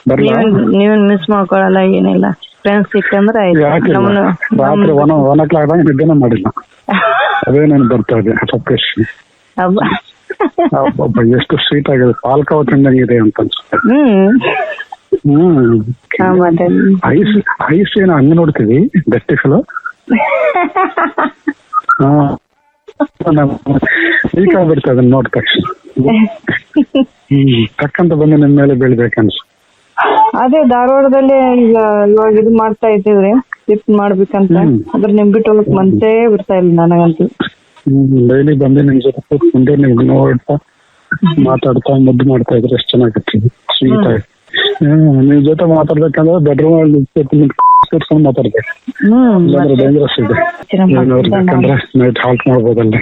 ಬರ್ಲಾ? ನೀವೇನ್ ಮಿಸ್ ಮಾಡ್ಕೊಳಲ್ಲ, ಏನಿಲ್ಲ. ಫ್ರೆಂಡ್ಸ್ ಸಿಕ್ಕಂದ್ರೆ ಆಯ್ತು. ಯಾಕಿಲ್ಲ, ನಮ್ಮನ್ನ ರಾತ್ರಿ 1 o'clock ನಿದ್ದೆನೇ ಮಾಡಿಲ್ಲ. ಅದೇ ನಾನು ಬರ್ತಾ ಇದೆ ಸಪ್ರೇಶ್. ಹಬ್ಬ. ಎಷ್ಟು ಸ್ವೀಟ್ ಆಗಿದೆ, ಪಾಲ್ಕಾವ ತಿಂದಂಗಿದೆ ಅಂತ ಅನ್ಸುತ್ತೆ. ಮತ್ತೆ ಐಸ್ ಐಸ್ ಏನೋ ಹಂಗ ನೋಡ್ತೀವಿ ಗಟ್ಟಿಸಲು. ವೀಕ್ ಆಗ್ಬಿಡ್ತದೆ ಅದನ್ನ ನೋಡಿದ ತಕ್ಷಣ. ತಕ್ಕಂತ ಬಂದು ನಿಮ್ ಮೇಲೆ ಬೀಳ್ಬೇಕನ್ಸು. ಅದೇ ಧಾರವಾಡದಲ್ಲಿ ಈಗ ಇವಾಗ ಇದು ಮಾಡ್ತಾ ಇದ್ದೀವ್ರಿ, ಶಿಫ್ಟ್ ಮಾಡ್ಬೇಕಂತ. ಅದ್ರ ನಿಮ್ ಬಿಟ್ಟು ಹೋಗಕ್ ಮನ್ಸೇ ಬರ್ತಾ ಇಲ್ಲ ನನಗಂತೂ. ಡೈಲಿ ಬಂದು ನಿಮ್ ಜೊತೆ ಕೂತ್ಕೊಂಡು ನಿಮ್ಗೆ ನೋಡ್ತಾ ಮಾತಾಡ್ತಾ ಮುದ್ದು ಮಾಡ್ತಾ ಇದ್ರೆ ಎಷ್ಟು ಚೆನ್ನಾಗಿರ್ತೀವಿ, ಸ್ವೀಟ್ ಆಗಿ. ನಿಮ್ ಜೊತೆ ಮಾತಾಡ್ಬೇಕಂದ್ರೆ ಬೆಡ್ರೂಮ್ ಅಲ್ಲಿ ಕೂತ್ಕೊಂಡು ಮಾತಾಡ್ಬೇಕು, ಇಲ್ಲಾಂದ್ರೆ ಡೇಂಜರಸ್ ಇದೆ. ಬೇಕಂದ್ರೆ ನೈಟ್ ಹಾಲ್ಟ್ ಮಾಡ್ಬೋದಲ್ಲ.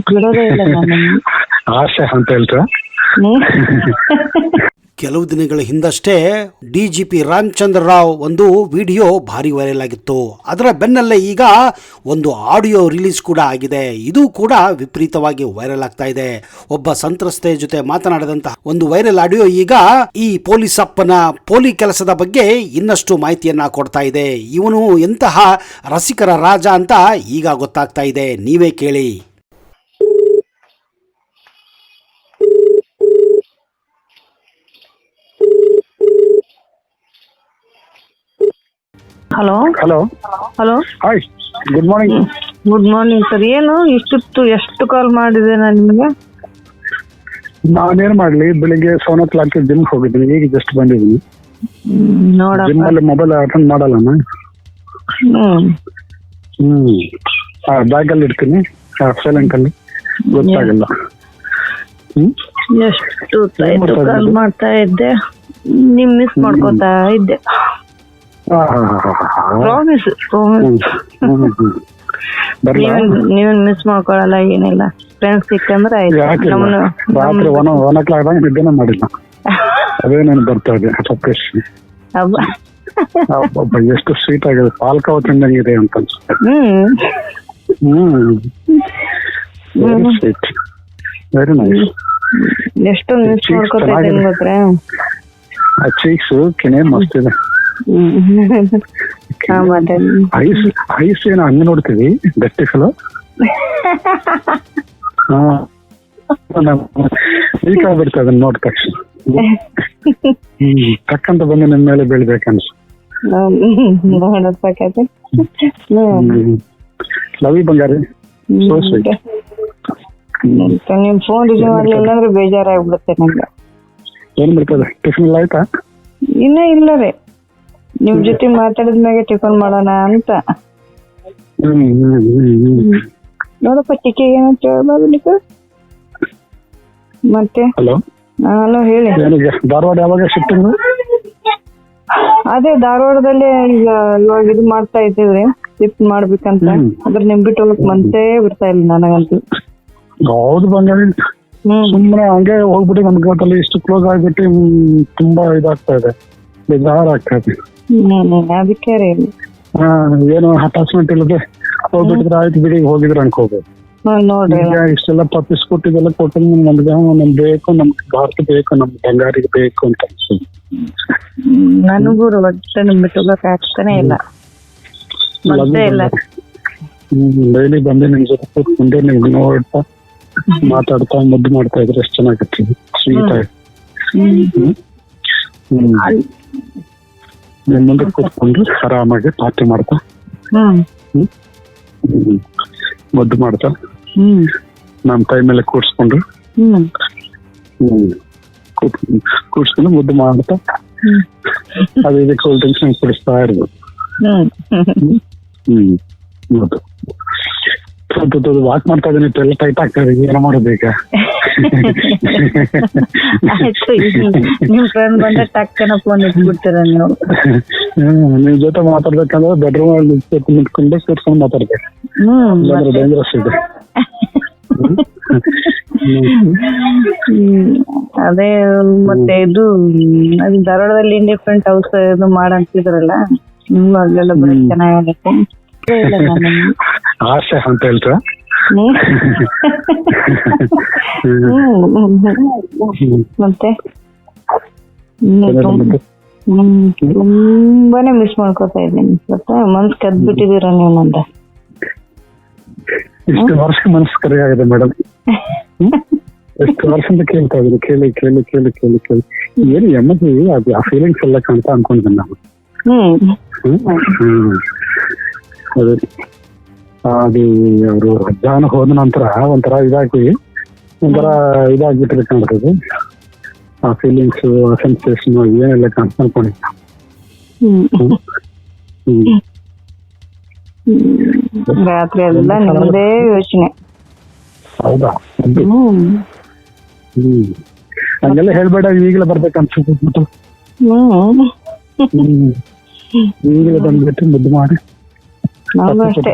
ಬಿಡೋದೇ ಇಲ್ಲ ನಾನು. ಆಸೆ ಅಂತ ಹೇಳ್ತಾ. ಕೆಲವು ದಿನಗಳ ಹಿಂದಷ್ಟೇ DGP ರಾಮಚಂದ್ರ ರಾವ್ ಒಂದು ವಿಡಿಯೋ ಭಾರಿ ವೈರಲ್ ಆಗಿತ್ತು. ಅದರ ಬೆನ್ನಲ್ಲೇ ಈಗ ಒಂದು ಆಡಿಯೋ ರಿಲೀಸ್ ಕೂಡ ಆಗಿದೆ. ಇದು ಕೂಡ ವಿಪರೀತವಾಗಿ ವೈರಲ್ ಆಗ್ತಾ ಇದೆ. ಒಬ್ಬ ಸಂತ್ರಸ್ತೆ ಜೊತೆ ಮಾತನಾಡಿದಂತಹ ಒಂದು ವೈರಲ್ ಆಡಿಯೋ ಈಗ ಈ ಪೊಲೀಸ್ ಅಪ್ಪನ ಪೋಲಿ ಕೆಲಸದ ಬಗ್ಗೆ ಇನ್ನಷ್ಟು ಮಾಹಿತಿಯನ್ನ ಕೊಡ್ತಾ ಇದೆ. ಇವನು ಎಂತಹ ರಸಿಕರ ರಾಜ ಅಂತ ಈಗ ಗೊತ್ತಾಗ್ತಾ ಇದೆ. ನೀವೇ ಕೇಳಿ. Hello hello hello hi, good morning. Good morning sir. ಏನು ಇಷ್ಟೊತ್ತು ಎಷ್ಟು ಕಾಲ್ ಮಾಡಿದೆ ನಾನು ನಿಮಗೆ? ನಾನೇನ್ ಮಾಡ್ಲಿ, ಬೆಳಿಗ್ಗೆ 7 o'clock ಜಿಮ್ ಹೋಗಿದ್ದೀನಿ, ಈಗ ಜಸ್ಟ್ ಬಂದಿದ್ದೀನಿ. ಜಿಮ್ ಅಲ್ಲಿ ಮೊಬೈಲ್ ಅಟೆಂಡ್ ಮಾಡಲ್ಲ ನಾನು. ಬ್ಯಾಗ್ ಅಲ್ಲಿ ಇಡ್ತೀನಿ, ಸೈಲೆಂಟ್ ಅಲ್ಲಿ, ಗೊತ್ತಾಗಲ್ಲ. ಎಷ್ಟು ಕಾಲ್ ಮಾಡ್ತಾ ಇದ್ದೆ, ನಿಮ್ ಮಿಸ್ ಮಾಡ್ಕೋತಾ ಇದ್ದೆ. ನೀವೇನ್ ಮಿಸ್ ಮಾಡ್ಕೊಳಲ್ಲ, ಏನಿಲ್ಲ. ಫ್ರೆಂಡ್ಸ್ ಸಿಕ್ಕಂದ್ರೆ ಆಯ್ತು. ನಮ್ಮನ್ನ ರಾತ್ರಿ 1 o'clock ನಿದ್ದೆನೇ ಮಾಡಿಲ್ಲ. ಅದೇ ನಾನು ಬರ್ತಾ ಇದೆ ಸಪ್ರೇಶ್. ಎಷ್ಟು ಸ್ವೀಟ್ ಆಗಿದೆ, ಪಾಲ್ಕಾವ ತಿಂದಂಗಿದೆ ಅಂತ ಅನ್ಸುತ್ತೆ. Very sweet, very nice. ಎಷ್ಟೊಂದು ಮಿಸ್ ಮಾಡ್ಕೊತಾ ಇದ್ದೀನಿ ಗೊತ್ತಾ? ಆ ಚೀಕ್ಸ್ ಕೆನೆ ಮಸ್ತ್ ಇದೆ. ಐಸ್ ಐಸ್ ಏನೋ ಹಂಗ ನೋಡ್ತೀವಿ ಗಟ್ಟಿಸಲು. ವೀಕ್ ಆಗ್ಬಿಡ್ತದೆ ಅದನ್ನ ನೋಡಿದ ತಕ್ಷಣ. ತಕ್ಕಂತ ಬಂದು ನಿಮ್ ಮೇಲೆ ಬೀಳ್ಬೇಕನ್ಸು. Love you Bangari, so sweet. ನಿಮ್ ಫೋನ್ ರಿಸೀವ್ ಮಾಡ್ಲಿಲ್ಲ ಅಂದ್ರೆ ಬೇಜಾರಾಗ್ಬಿಡುತ್ತೆ ನಂಗೆ. ಏನ್ ಬಿಡ್ತದೆ, ಟಿಫಿನ್ ಎಲ್ಲ ಆಯ್ತಾ? ಇನ್ನ ಇಲ್ಲ ರೀ, ನಿಮ್ ಜೊತೆ ಮಾತಾಡಿದ್ಮ್ಯಾಗೆ ಟಿಫನ್ ಮಾಡೋಣ ಅಂತ. ನೋಡಪ್ಪ ಟಿಕೆ ಏನಂತ ಹೇಳ್ಬಾರ್ದು ಮತ್ತೆ. ಹಲೋ ಹಲೋ ಹೇಳಿ. ಧಾರವಾಡ ಯಾವಾಗ ಶಿಫ್ಟಿಂಗ್? ಅದೇ ಧಾರವಾಡದಲ್ಲಿ ಈಗ ಇವಾಗ ಇದು ಮಾಡ್ತಾ ಇದ್ದೀವ್ರಿ, ಶಿಫ್ಟ್ ಮಾಡ್ಬೇಕಂತ. ಅದ್ರ ನಿಮ್ ಬಿಟ್ಟು ಹೋಗಕ್ ಮನ್ಸೇ ಬರ್ತಾ ಇಲ್ಲ ನನಗಂತೂ. ಹೌದು ಬಂಗಾಳಿ, ಸುಮ್ಮನೆ ಹಂಗೆ ಹೋಗ್ಬಿಟ್ಟು ನಮ್ ಘಾಟಲ್ಲಿ ಇಷ್ಟು ಕ್ಲೋಸ್ ಆಗ್ಬಿಟ್ಟು ತುಂಬಾ ಇದಾಗ್ತಾ ಇದೆ, ಬೇಜಾರಾಗ್ತಾ ಇದೆ. ಅದಕ್ಕೆ ರೀ ಏನು ಅಟ್ಯಾಚ್ಮೆಂಟ್ ಇಲ್ಲದೆ ಹೋಗ್ಬಿಟ್ಟಿದ್ರೆ ಆಯ್ತು ಬಿಡಿ, ಹೋಗಿದ್ರೆ ಅನ್ಕೋಬಹುದು. ನೋಡ್ರಿ ಇಷ್ಟೆಲ್ಲ ಪಪ್ಪಿಸ್ ಕೊಟ್ಟಿದ್ದೆಲ್ಲ ಕೊಟ್ಟು ನಮ್ಗೆ ಬೇಕು, ನಮ್ಗೆ ಭಾರತ ಬೇಕು, ನಮ್ ಬಂಗಾರಿಗೆ ಬೇಕು ಅಂತ ಅನ್ಸುತ್ತೆ. ನನಗೂ ಒಟ್ಟೆ ನಿಮ್ ಬಿಟ್ಟು ಹೋಗಕ್ ಆಗ್ತಾನೆ ಇಲ್ಲ, ಮನ್ಸೇ ಇಲ್ಲ. ಡೈಲಿ ಬಂದು ನಿಮ್ ಜೊತೆ ಕೂತ್ಕೊಂಡು ನಿಮ್ಗೆ ನೋಡ್ತಾ ಮಾತಾಡ್ತಾ ಮುದ್ದು ಮಾಡ್ತಾ ಇದ್ರೆ ಎಷ್ಟು ಚೆನ್ನಾಗಿರ್ತೀವಿ, ಸ್ವೀಟ್ ಆಗಿ. ನಿಮ್ ಮುಂದೆ ಕೂತ್ಕೊಂಡು ಆರಾಮಾಗಿ ಪಾರ್ಟಿ ಮಾಡ್ತಾ ಮುದ್ದು ಮಾಡ್ತಾ ನಮ್ ಕೈ ಮೇಲೆ ಕೂಡ್ಸ್ಕೊಂಡು ಕೂಡ್ಸ್ಕೊಂಡು ಮುದ್ದು ಮಾಡ್ತಾ ಅದು ಇದಕ್ಕೆ ಕೂಲ್ ಡ್ರಿಂಕ್ಸ್ ಕುಡಿಸ್ತಾ ಇರ್ಬೋದು. ವಾಕ್ ಮಾಡ್ತಾ ಇದೀನಿ, ಎಲ್ಲ ಟೈಟ್ ಆಗ್ತಾ ಇದೆ, ಏನೋ ಮಾಡೋದು ಈಗ. ನಿಮ್ ಫ್ರೆಂಡ್ ಬಂದ ಟಕ್ಕನ ಫೋನ್ ಇಟ್ಬಿಡ್ತೀರ ನೀವು. ನಿಮ್ ಜೊತೆ ಮಾತಾಡ್ಬೇಕಂದ್ರೆ ಬೆಡ್ರೂಮ್ ಅಲ್ಲಿ ನಿಂತ್ಕೊಂಡು ಕೂರ್ಸ್ಕೊಂಡು ಮಾತಾಡ್ಬೇಕು, ಇಲ್ಲಾಂದ್ರೆ ಡೇಂಜರಸ್ ಇದೆ. ಅದೇ ಮತ್ತೆ ಇದು ಧಾರವಾಡದಲ್ಲಿ ಇಂಡಿಪೆಂಡೆಂಟ್ ಹೌಸ್ ಇದು ಮಾಡಂತಿದ್ರಲ್ಲ, ನಿಮ್ಗೂ ಅಲ್ಲೆಲ್ಲ ಬರೀ ಚೆನ್ನಾಗಾಗತ್ತೆ. ಆಸೆ ಅಂತ ಹೇಳ್ತಾ. ಮತ್ತೆ ತುಂಬಾನೇ ಮಿಸ್ ಮಾಡ್ಕೊತಾ ಇದ್ದೀನಿ. ಗೊತ್ತಾ, ಮನ್ಸ್ ಕದ್ಬಿಟ್ಟಿದೀರ ನೀವು ನಂದ. ಇಷ್ಟು ವರ್ಷ ಮನಸ್ಸು ಕರೆ ಆಗಿದೆ ಮೇಡಮ್. ಎಷ್ಟು ವರ್ಷದಿಂದ ಕೇಳ್ತಾ ಇದ್ರು, ಕೇಳಿ ಕೇಳಿ ಕೇಳಿ ಕೇಳಿ ಕೇಳಿ ಏನು ಎಮ್ಮದಿ ಅದು ಆ ಫೀಲಿಂಗ್ಸ್ ಎಲ್ಲ ಕಾಣ್ತಾ ಅನ್ಕೊಂಡಿದ್ದೆ ನಾನು. ಅದೇ ಅದು ಅವರು ಅಜ್ಜಾನ ಹೋದ ನಂತರ ಒಂಥರ ಇದಾಗ್ಬಿಟ್ಟಿದೆ ಕಾಣ್ತದೆ. ಆ ಫೀಲಿಂಗ್ಸ್, ಆ ಸೆನ್ಸೇಷನ್ ಏನೆಲ್ಲ ಅನ್ಕೊಂಡಿದ್ದೆ. ರಾತ್ರಿ ಎಲ್ಲ ನಿಮ್ದೇ ಯೋಚನೆ. ಹೌದಾ? ಹಂಗೆಲ್ಲ ಹೇಳ್ಬೇಡ, ಈಗಲೇ ಬರ್ಬೇಕನ್ಸುತ್ತೆ. ಈಗಲೇ ಬಂದ್ಬಿಟ್ಟು ಮುದ್ದು ಮಾಡಿ ನಾವು ಅಷ್ಟೇ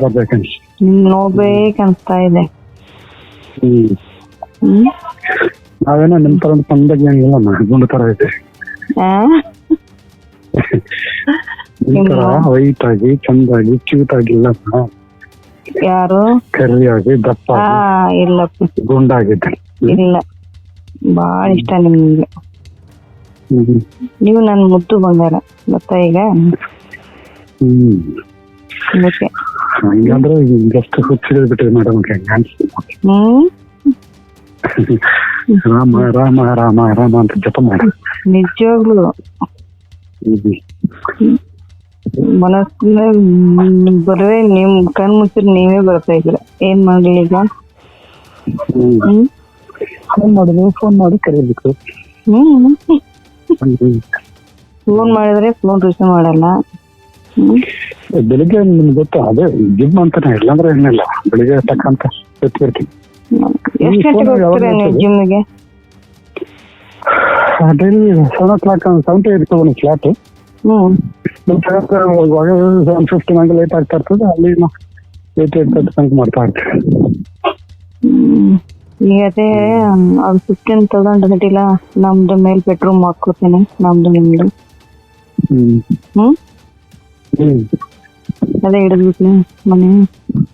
ನೋಡ್ಬೇಕನ್ಸ್ತಾ ಇದೆ. ನಾವೇನೋ ನಿಮ್ ತರ ತಂದಾಗ ಏನಿಲ್ಲ, ಗುಂಡು ತರ ಇದೆ. ನಿಮ್ ತರ ವೈಟ್ ಆಗಿ ಚಂದಾಗಿ ಕ್ಯೂಟ್ ಆಗಿಲ್ಲ, ಯಾರು ಕರಿಯಾಗಿ ದಪ್ಪ ಇಲ್ಲ ಗುಂಡಾಗಿದ್ದೆ. ಇಲ್ಲ, ಬಾಳ ಇಷ್ಟ ನಿಮ್ಗೆ. ನೀವು ನನ್ ಮುದ್ದು ಬಂಗಾರ ಗೊತ್ತಾ ಈಗ. ಅದಕ್ಕೆ ಹಂಗಂದ್ರೆ ಜಸ್ಟ್ ಹುಚ್ಚಿಡಿದ್ ಬಿಟ್ಟಿದೆ ಮೇಡಮ್. ರಾಮ ರಾಮ ರಾಮ ರಾಮ ಅಂತ ಜಪ ಮಾಡಿ ನಿಜವಾಗ್ಲು ಮನಸ್ಸಿನ ಬರೇ ನಿಮ್ ಕಣ್ ಮುಚ್ಚಿದ್ರೆ ನೀವೇ ಬರ್ತಾ ಇದ್ರ. ಏನ್ ಮಾಡ್ಲಿ ಈಗ? ಫೋನ್ ಮಾಡಿ ಕರೀಬೇಕು. ಫೋನ್ ಮಾಡಿದ್ರೆ ಫೋನ್ ರಿಸೀವ್ ಮಾಡಲ್ಲ. ಬೆಳಿಗ್ಗೆ ನಿಮ್ಗೆ ಗೊತ್ತಾ, ಅದೇ ಜಿಮ್ ಅಂತಾನೆ, ಇಲ್ಲಾಂದ್ರೆ ಏನಿಲ್ಲ, ಬೆಳಿಗ್ಗೆ ತಕ್ಕಂತ ಎತ್ತಿರ್ತೀನಿ. ಎಷ್ಟು ಗಂಟೆಗೆ ಹೋಗ್ತೀರಾ ನೀವು ಜಿಮ್ಗೆ? ಡೈಲಿ 7 ಇರ್ತದೆ ಒಂದು ಫ್ಲಾಟ್. 7:50 ನಂಗೆ ಲೇಟ್ ಆಗ್ತಾ ಇರ್ತದೆ. ಅಲ್ಲಿ 8:30 ತನಕ ಮಾಡ್ತಾ ಇರ್ತೀವಿ. ಈಗ ಅದೇ ಅದು 15,000 ಗಂಟಿಲ್ಲ. ನಮ್ದು ಮೇಲ್ ಬೆಡ್ರೂಮ್ ಹಾಕೋತೀನಿ, ನಮ್ದು ನಿಮ್ದು. ಅದೇ ಹಿಡಿದ್ಬಿಟ್ಲಿ ಮನೆ.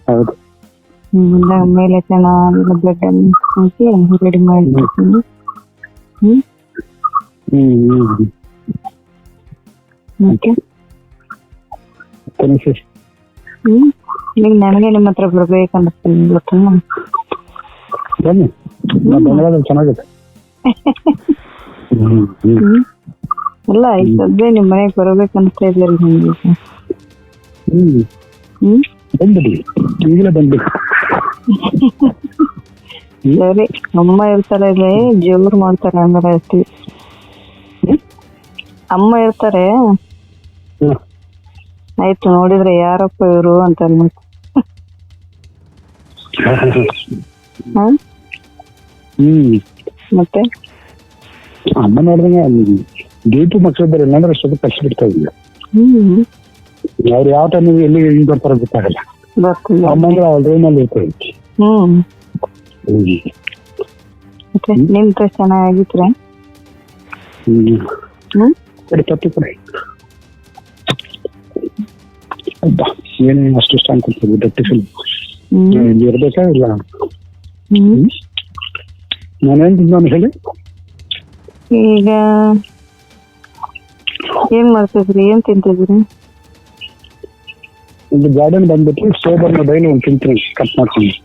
ಹೌದು. ಮೇಲೆ ಚೆನ್ನಾಗಿ ಬೆಡ್ ಅನ್ನು ಹಾಕಿ ರೆಡಿ ಮಾಡಿರ್ತೀನಿ. ಈಗ ನನಗೆ ನಿಮ್ಮ ಹತ್ರ ಬರ್ಬೇಕನ್ನಿಸ್ತೀನಿ. ಗೊತ್ತಾ, ಬನ್ನಿ, ಬೆಂಗಳೂರಲ್ಲಿ ಚೆನ್ನಾಗಿದೆ. ಅಲ್ಲ ಈಗ ಸದ್ಯ ನಿಮ್ ಮನೆಗೆ ಬರ್ಬೇಕನ್ನಿಸ್ತಾ ಇದ್ದೀರಿ ನಿಮ್ಗೆ. ಬಂದ್ಬಿಡಿ, ಈಗಲೇ ಬಂದ್ಬಿಡಿ. ಸರಿ, ಅಮ್ಮ ಇರ್ತಾರೆ, ಇಲ್ಲಿ ಜೋರ್ ಮಾಡ್ತಾರೆ ಅಂದ್ರೆ ಅಷ್ಟೇ. ಅಮ್ಮ ಇರ್ತಾರೆ, ಆಯ್ತು ನೋಡಿದ್ರೆ ಯಾರಪ್ಪ ಇವರು ಅಂತ ಮತ್ತೆ ಅಮ್ಮ ನೋಡಿದ್ರೆ ಡ್ಯೂಟಿ ಮಕ್ಕಳಿದ್ದಾರೆ, ಇಲ್ಲಾಂದ್ರೆ ಅಷ್ಟೊಂದು ಕಷ್ಟ ಬಿಡ್ತಾ ಇದ್ದಿಲ್ಲ. ಅವ್ರು ಯಾವ ಟೈಮಿಗೆ ಎಲ್ಲಿ ಹಿಂಗ್ ಬರ್ತಾರ ಗೊತ್ತಾಗಲ್ಲ. ಅಮ್ಮ ಅಂದ್ರೆ ಅವ್ರ ರೂಮಲ್ಲಿ ಇರ್ತಾರೆ. ಮತ್ತೆ ನಿಮ್ ಡ್ರೆಸ್ ಚೆನ್ನಾಗಿದ್ರೆ ತಪ್ಪಿ ಕೊಡಿ. ಏನೇನು ಅಷ್ಟು ಇಷ್ಟ ಅನ್ಕೊಳ್ತೀವಿ ದಟ್ಟಿ ಫಿಲ್ಮ್. ಇಲ್ಲಿ ಇರ್ಬೇಕಾ ಇಲ್ಲ? ನಾನೇನ್ ನಾನು ಹೇಳಿ. ಈಗ ಏನ್ ಮಾಡ್ತಿದ್ರಿ, ಏನ್ ತಿಂತಿದ್ರಿ? ಒಂದು ಗಾರ್ಡನ್ ಬಂದ್ಬಿಟ್ಟು ಸೋಬರ್ನ ಡೈಲಿ ಒಂದು ತಿಂತೀನಿ, ಕಟ್ ಮಾಡ್ಕೊಂಡು.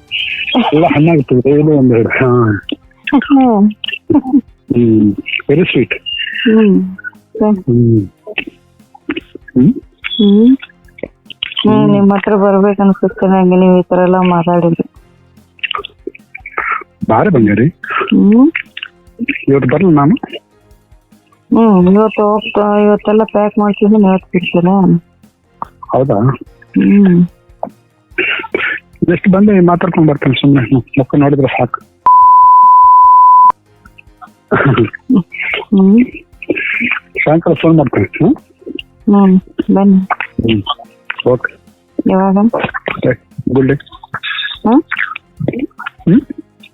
ಎಲ್ಲ ಹಣ್ಣಾಗ್ತದೆ ಡೈಲಿ ಒಂದೆರಡು. Very sweet. ನಿಮ್ ಹತ್ರ ಬರ್ಬೇಕು ಅನ್ಸುತ್ತೆ ನಂಗೆ, ನೀವ್ ಈ ತರ ಎಲ್ಲ ಮಾತಾಡಿದ್ರಿ. ಬಾರಿ ಬಂಗಾರಿ, ಇವತ್ತು ಬರಲ್ಲ ನಾನು. ಇವತ್ತೆಲ್ಲ ಪ್ಯಾಕ್ ಮಾಡ್ತಿದ್ದೀನಿ, ಇವತ್ತು ಬಿಡ್ತೀರಾ? ಹೌದಾ? ಜಸ್ಟ್ ಬಂದು ಮಾತಾಡ್ಕೊಂಡ್ ಬರ್ತೇನೆ, ಸುಮ್ಮನೆ ಮುಖ ನೋಡಿದ್ರೆ ಸಾಕು. ಸಾಯಂಕಾಲ ಫೋನ್ ಮಾಡ್ತೇನೆ. ಬನ್ನಿ. ಓಕೆ, ಯಾವಾಗ? Good day.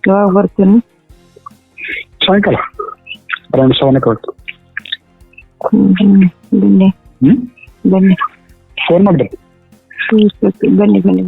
ಯಾವಾಗ ಬರ್ತೀನಿ? ಸಾಯಂಕಾಲ ಅರೌಂಡ್ 7 o'clock. ಬನ್ನಿ. ಬನ್ನಿ, ಫೋನ್ ಮಾಡ್ರಿ. ಬನ್ನಿ ಬನ್ನಿ.